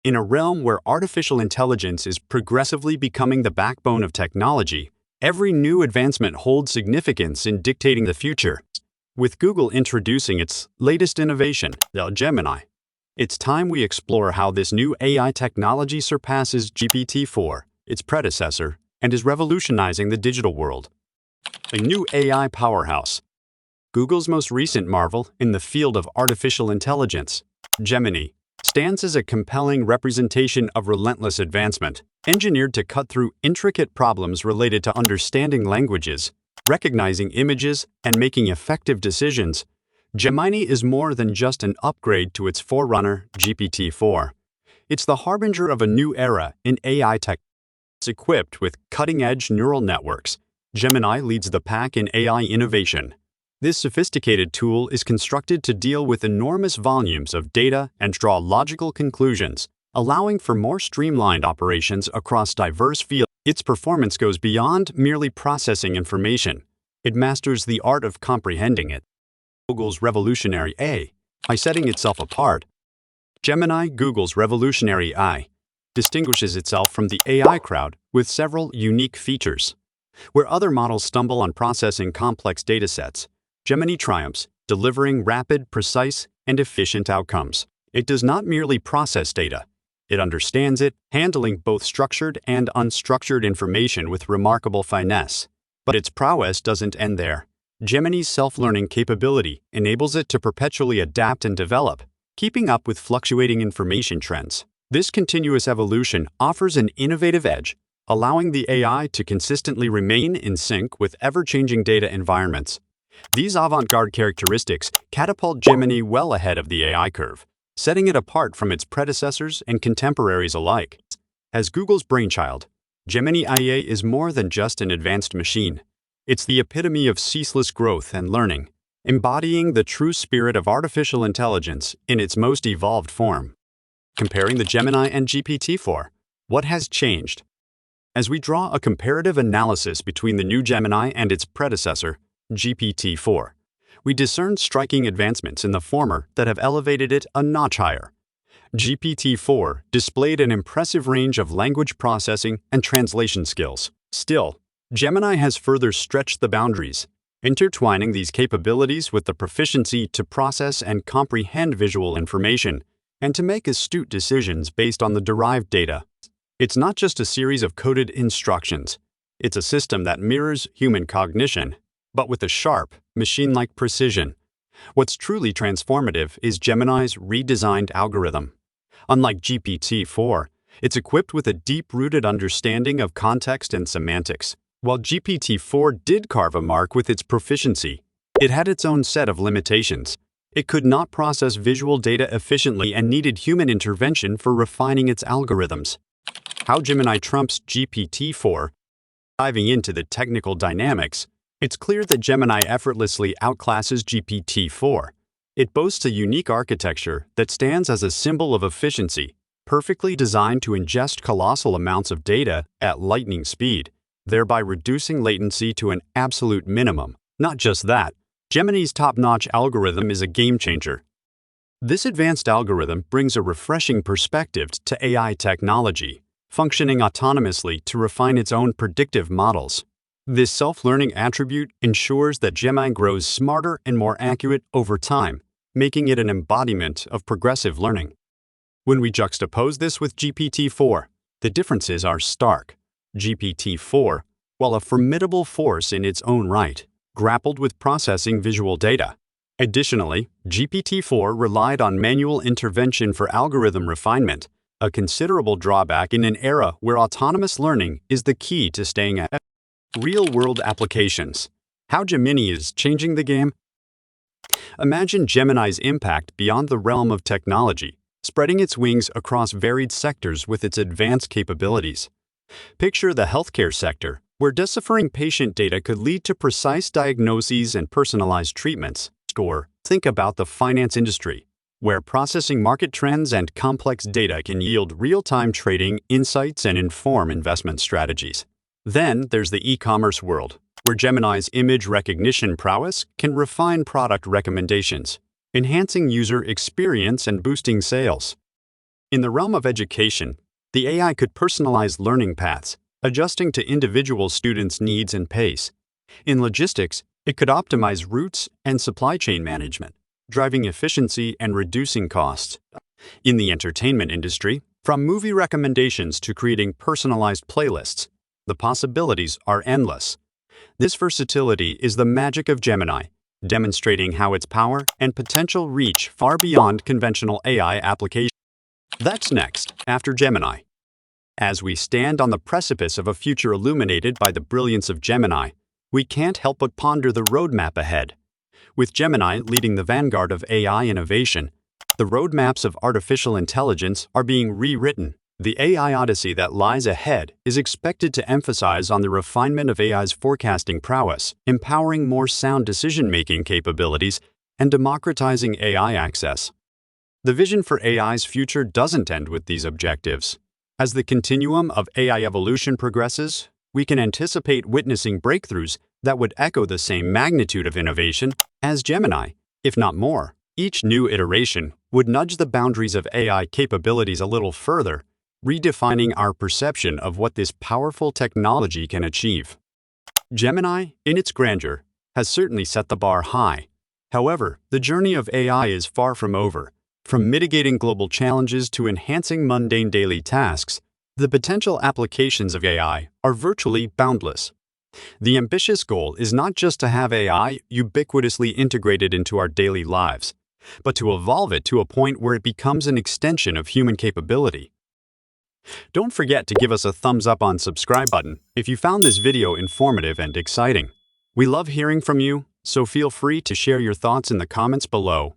In a realm where artificial intelligence is progressively becoming the backbone of technology, every new advancement holds significance in dictating the future. With Google introducing its latest innovation, the Gemini, it's time we explore how this new AI technology surpasses GPT-4, its predecessor, and is revolutionizing the digital world. A new AI powerhouse. Google's most recent marvel in the field of artificial intelligence, Gemini, stands as a compelling representation of relentless advancement, engineered to cut through intricate problems related to understanding languages, recognizing images, and making effective decisions. Gemini is more than just an upgrade to its forerunner, GPT-4. It's the harbinger of a new era in AI tech. It's equipped with cutting-edge neural networks. Gemini leads the pack in AI innovation. This sophisticated tool is constructed to deal with enormous volumes of data and draw logical conclusions, allowing for more streamlined operations across diverse fields. Its performance goes beyond merely processing information. It masters the art of comprehending it. Google's revolutionary AI, by setting itself apart. Gemini, Google's revolutionary AI, distinguishes itself from the AI crowd with several unique features. Where other models stumble on processing complex datasets, Gemini triumphs, delivering rapid, precise, and efficient outcomes. It does not merely process data. It understands it, handling both structured and unstructured information with remarkable finesse. But its prowess doesn't end there. Gemini's self-learning capability enables it to perpetually adapt and develop, keeping up with fluctuating information trends. This continuous evolution offers an innovative edge, allowing the AI to consistently remain in sync with ever-changing data environments. These avant-garde characteristics catapult Gemini well ahead of the AI curve, setting it apart from its predecessors and contemporaries alike. As Google's brainchild, Gemini IA is more than just an advanced machine. It's the epitome of ceaseless growth and learning, embodying the true spirit of artificial intelligence in its most evolved form. Comparing the Gemini and GPT-4, what has changed? As we draw a comparative analysis between the new Gemini and its predecessor, GPT-4, we discern striking advancements in the former that have elevated it a notch higher. GPT-4 displayed an impressive range of language processing and translation skills. Still, Gemini has further stretched the boundaries, intertwining these capabilities with the proficiency to process and comprehend visual information and to make astute decisions based on the derived data. It's not just a series of coded instructions. It's a system that mirrors human cognition, but with a sharp, machine-like precision. What's truly transformative is Gemini's redesigned algorithm. Unlike GPT-4, it's equipped with a deep-rooted understanding of context and semantics. While GPT-4 did carve a mark with its proficiency, it had its own set of limitations. It could not process visual data efficiently and needed human intervention for refining its algorithms. How Gemini trumps GPT-4? Diving into the technical dynamics, it's clear that Gemini effortlessly outclasses GPT-4. It boasts a unique architecture that stands as a symbol of efficiency, perfectly designed to ingest colossal amounts of data at lightning speed, thereby reducing latency to an absolute minimum. Not just that, Gemini's top-notch algorithm is a game-changer. This advanced algorithm brings a refreshing perspective to AI technology, functioning autonomously to refine its own predictive models. This self-learning attribute ensures that Gemini grows smarter and more accurate over time, making it an embodiment of progressive learning. When we juxtapose this with GPT-4, the differences are stark. GPT-4, while a formidable force in its own right, grappled with processing visual data. Additionally, GPT-4 relied on manual intervention for algorithm refinement, a considerable drawback in an era where autonomous learning is the key to staying ahead. Real-world applications. How Gemini is changing the game? Imagine Gemini's impact beyond the realm of technology, spreading its wings across varied sectors with its advanced capabilities. Picture the healthcare sector, where deciphering patient data could lead to precise diagnoses and personalized treatments. Or think about the finance industry, where processing market trends and complex data can yield real-time trading insights and inform investment strategies. Then there's the e-commerce world, where Gemini's image recognition prowess can refine product recommendations, enhancing user experience and boosting sales. In the realm of education, the AI could personalize learning paths, adjusting to individual students' needs and pace. In logistics, it could optimize routes and supply chain management, driving efficiency and reducing costs. In the entertainment industry, from movie recommendations to creating personalized playlists, the possibilities are endless. This versatility is the magic of Gemini, demonstrating how its power and potential reach far beyond conventional AI applications. That's next, after Gemini. As we stand on the precipice of a future illuminated by the brilliance of Gemini, we can't help but ponder the roadmap ahead. With Gemini leading the vanguard of AI innovation, the roadmaps of artificial intelligence are being rewritten. The AI odyssey that lies ahead is expected to emphasize on the refinement of AI's forecasting prowess, empowering more sound decision-making capabilities, and democratizing AI access. The vision for AI's future doesn't end with these objectives. As the continuum of AI evolution progresses, we can anticipate witnessing breakthroughs that would echo the same magnitude of innovation as Gemini, if not more. Each new iteration would nudge the boundaries of AI capabilities a little further, redefining our perception of what this powerful technology can achieve. Gemini, in its grandeur, has certainly set the bar high. However, the journey of AI is far from over. From mitigating global challenges to enhancing mundane daily tasks, the potential applications of AI are virtually boundless. The ambitious goal is not just to have AI ubiquitously integrated into our daily lives, but to evolve it to a point where it becomes an extension of human capability. Don't forget to give us a thumbs up on subscribe button if you found this video informative and exciting. We love hearing from you, so feel free to share your thoughts in the comments below.